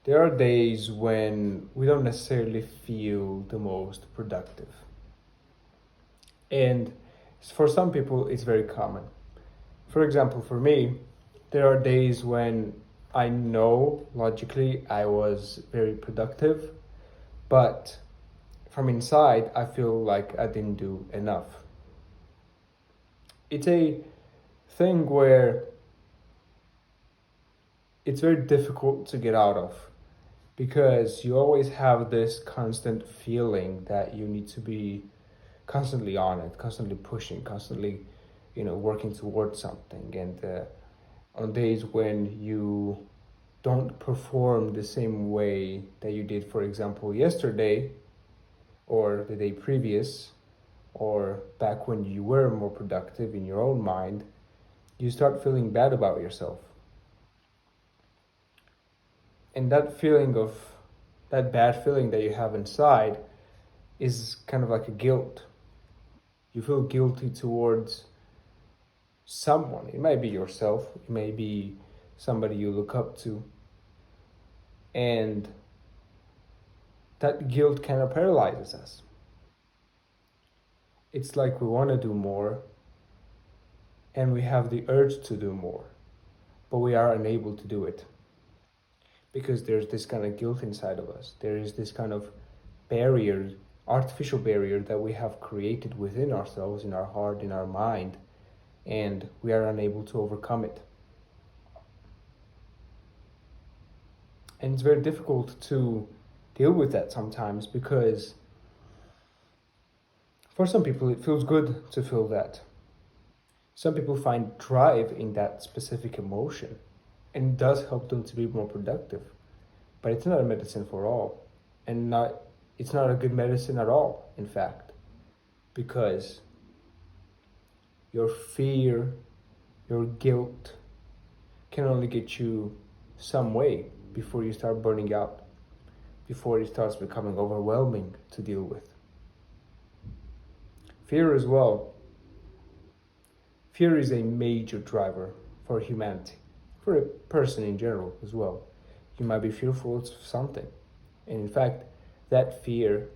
There are days when we don't necessarily feel the most productive. And for some people, it's very common. For example, for me, there are days when I know logically I was very productive, but from inside, I feel like I didn't do enough. It's a thing where it's very difficult to get out of because you always have this constant feeling that you need to be constantly on it, constantly pushing, constantly, working towards something. And on days when you don't perform the same way that you did, for example, yesterday or the day previous, or back when you were more productive in your own mind, you start feeling bad about yourself. And that bad feeling that you have inside is kind of like a guilt. You feel guilty towards someone. It might be yourself, it may be somebody you look up to. And that guilt kind of paralyzes us. It's like we want to do more and we have the urge to do more, but we are unable to do it because there's this kind of guilt inside of us. There is this kind of barrier, artificial barrier that we have created within ourselves, in our heart, in our mind, and we are unable to overcome it. And it's very difficult to deal with that sometimes because for some people it feels good to feel that. Some people find drive in that specific emotion and it does help them to be more productive. But it's not a medicine for all. And it's not a good medicine at all, in fact, because your fear, your guilt can only get you some way before you start burning out, before it starts becoming overwhelming to deal with. Fear as well. Fear is a major driver for humanity, for a person in general as well. You might be fearful of something, and in fact, that fear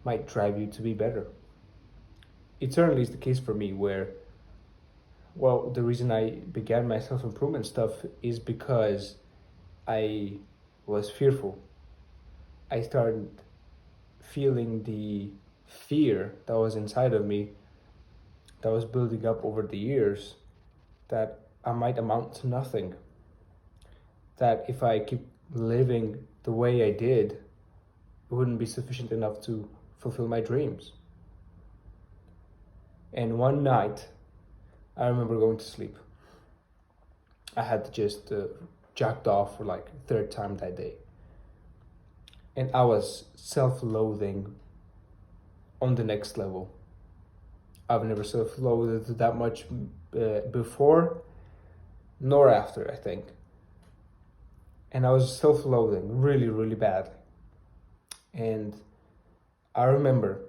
might drive you to be better. It certainly is the case for me where, well, the reason I began my self-improvement stuff is because I was fearful. I started feeling the fear that was inside of me, that was building up over the years, that I might amount to nothing. That if I keep living the way I did, it wouldn't be sufficient enough to fulfill my dreams. And one night, I remember going to sleep. I had just jacked off for like the third time that day. And I was self-loathing on the next level. I've never self-loathed that much before, nor after, I think. And I was self-loathing really, really bad. And I remember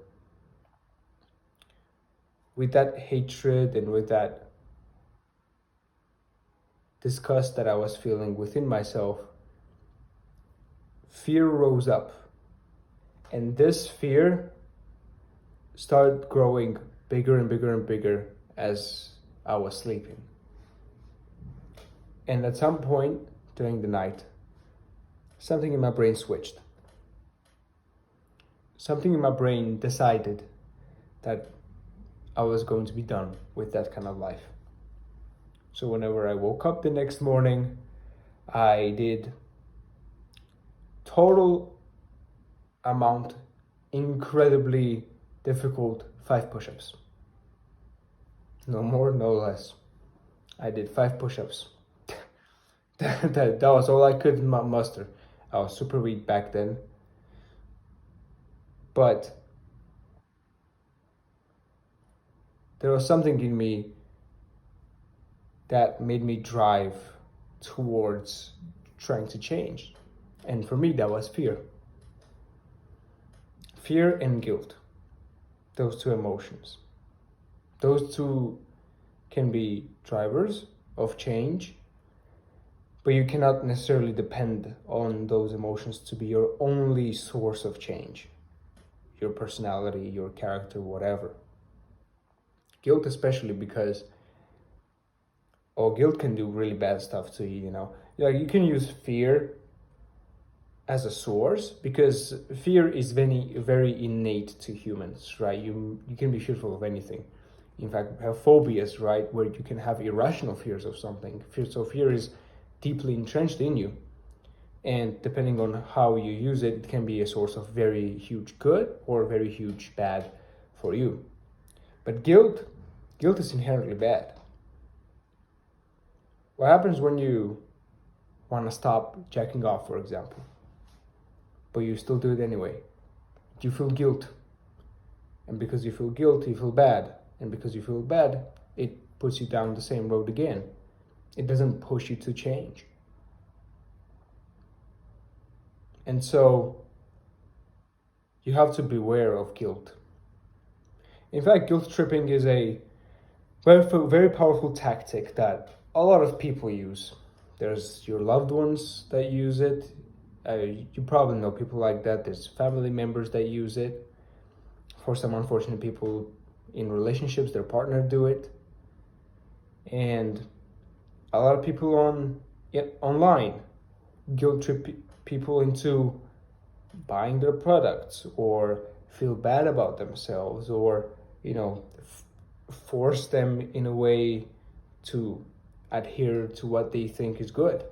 with that hatred and with that disgust that I was feeling within myself, fear rose up. And this fear started growing bigger and bigger and bigger as I was sleeping. And at some point during the night, something in my brain switched. Something in my brain decided that I was going to be done with that kind of life. So whenever I woke up the next morning, I did total amount, incredibly difficult 5 push-ups. No more, no less. I did 5 push-ups. that was all I could muster. I was super weak back then. But there was something in me that made me drive towards trying to change. And for me, that was fear. Fear and guilt. Those two emotions. Those two can be drivers of change, but you cannot necessarily depend on those emotions to be your only source of change, your personality, your character, whatever. Guilt especially, because guilt can do really bad stuff to you, Like, you can use fear as a source, because fear is very innate to humans, right? You can be fearful of anything. In fact, we have phobias, right, where you can have irrational fears of something. Fear is deeply entrenched in you, and depending on how you use it, it can be a source of very huge good or very huge bad for you. But guilt is inherently bad. What happens when you want to stop jacking off, for example, but you still do it anyway? You feel guilt, and because you feel guilt, you feel bad, and because you feel bad, it puts you down the same road again. It doesn't push you to change. And so you have to beware of guilt. In fact, guilt tripping is a very powerful tactic that a lot of people use. There's your loved ones that use it. You probably know people like that. There's family members that use it. For some unfortunate people in relationships, their partner do it. And a lot of people online guilt trip people into buying their products, or feel bad about themselves, or force them in a way to adhere to what they think is good.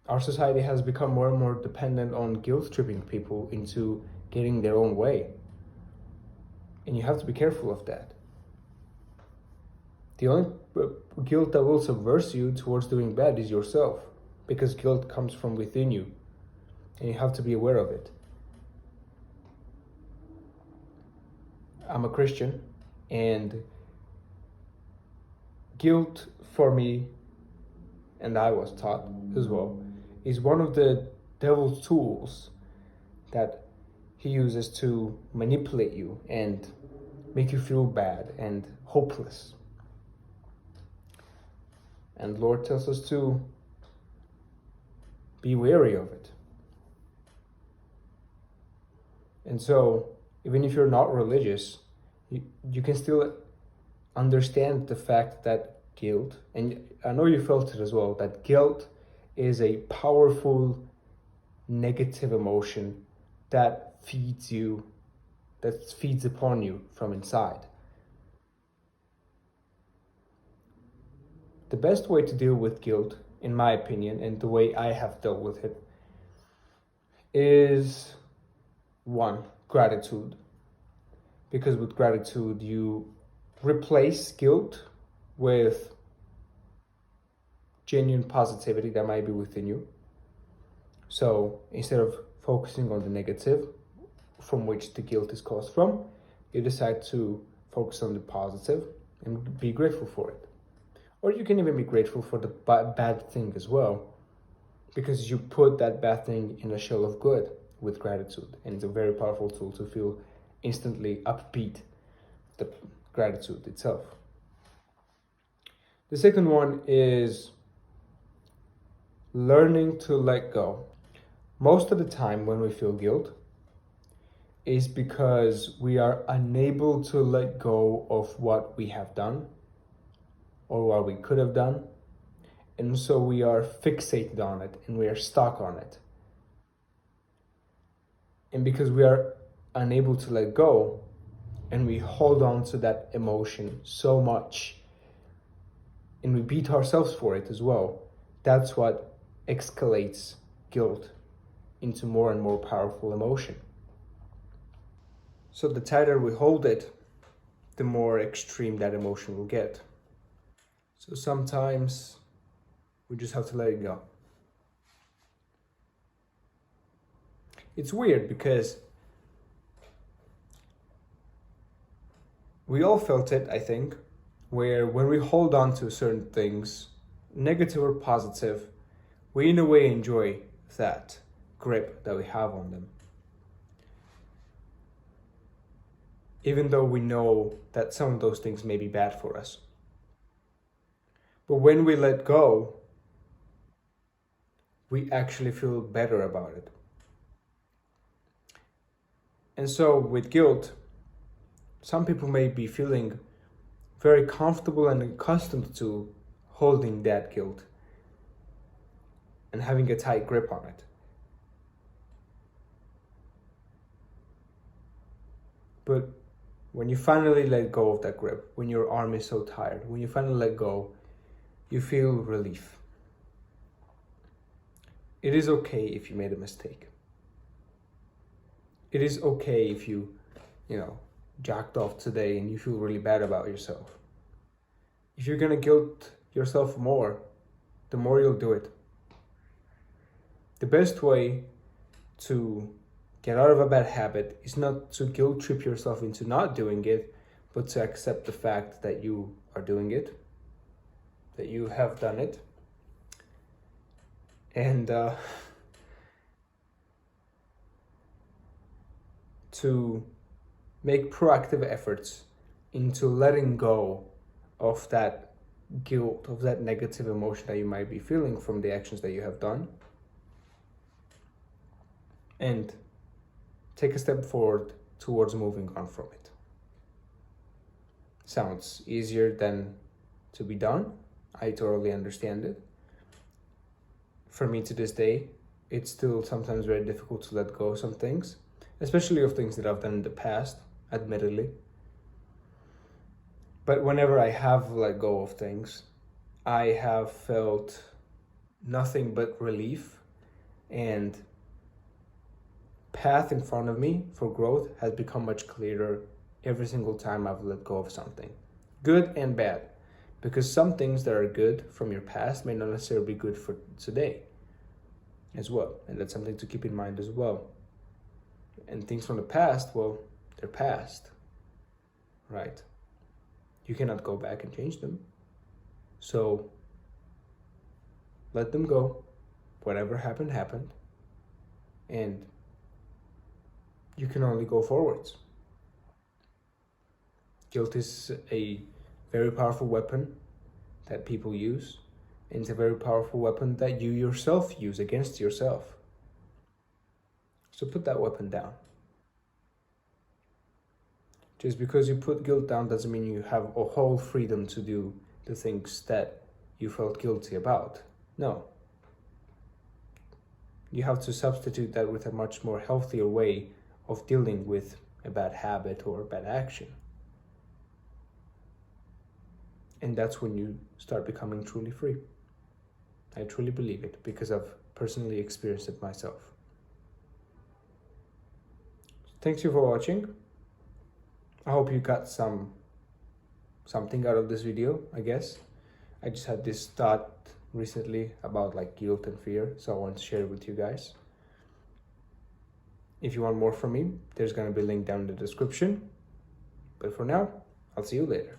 Our society has become more and more dependent on guilt tripping people into getting their own way, and you have to be careful of that. The only guilt that will subvert you towards doing bad is yourself, because guilt comes from within you, and you have to be aware of it. I'm a Christian, and guilt for me, and I was taught as well, is one of the devil's tools that he uses to manipulate you and make you feel bad and hopeless. And the Lord tells us to be wary of it. And so, even if you're not religious, you can still understand the fact that guilt, and I know you felt it as well, that guilt is a powerful negative emotion that feeds upon you from inside. The best way to deal with guilt, in my opinion, and the way I have dealt with it, is 1, gratitude. Because with gratitude, you replace guilt with genuine positivity that might be within you. So instead of focusing on the negative from which the guilt is caused from, you decide to focus on the positive and be grateful for it. Or you can even be grateful for the bad thing as well, because you put that bad thing in a shell of good with gratitude. And it's a very powerful tool to feel instantly upbeat, the gratitude itself. The second one is learning to let go. Most of the time when we feel guilt is because we are unable to let go of what we have done or what we could have done. And so we are fixated on it and we are stuck on it. And because we are unable to let go and we hold on to that emotion so much and we beat ourselves for it as well, that's what escalates guilt into more and more powerful emotion. So the tighter we hold it, the more extreme that emotion will get. So sometimes we just have to let it go. It's weird because we all felt it, I think, where when we hold on to certain things, negative or positive, we in a way enjoy that grip that we have on them. Even though we know that some of those things may be bad for us. But when we let go, we actually feel better about it. And so with guilt, some people may be feeling very comfortable and accustomed to holding that guilt and having a tight grip on it. But when you finally let go of that grip, when your arm is so tired, when you finally let go, you feel relief. It is okay if you made a mistake. It is okay if you jacked off today and you feel really bad about yourself. If you're gonna guilt yourself more, the more you'll do it. The best way to get out of a bad habit is not to guilt trip yourself into not doing it, but to accept the fact that you are doing it, that you have done it, and to make proactive efforts into letting go of that guilt, of that negative emotion that you might be feeling from the actions that you have done, and take a step forward towards moving on from it. Sounds easier than to be done. I totally understand it. For me to this day, it's still sometimes very difficult to let go of some things, especially of things that I've done in the past, admittedly. But whenever I have let go of things, I have felt nothing but relief, and path in front of me for growth has become much clearer every single time I've let go of something, good and bad, because some things that are good from your past may not necessarily be good for today as well, and that's something to keep in mind as well. And things from the past, well, they're past, right? You cannot go back and change them, so let them go. Whatever happened happened, and you can only go forwards. Guilt is a very powerful weapon that people use, and it's a very powerful weapon that you yourself use against yourself. So put that weapon down. Just because you put guilt down doesn't mean you have a whole freedom to do the things that you felt guilty about. No. You have to substitute that with a much more healthier way of dealing with a bad habit or a bad action. And that's when you start becoming truly free. I truly believe it because I've personally experienced it myself. Thanks you for watching. I hope you got something out of this video, I guess. I just had this thought recently about guilt and fear, so I want to share it with you guys. If you want more from me, there's going to be a link down in the description. But for now, I'll see you later.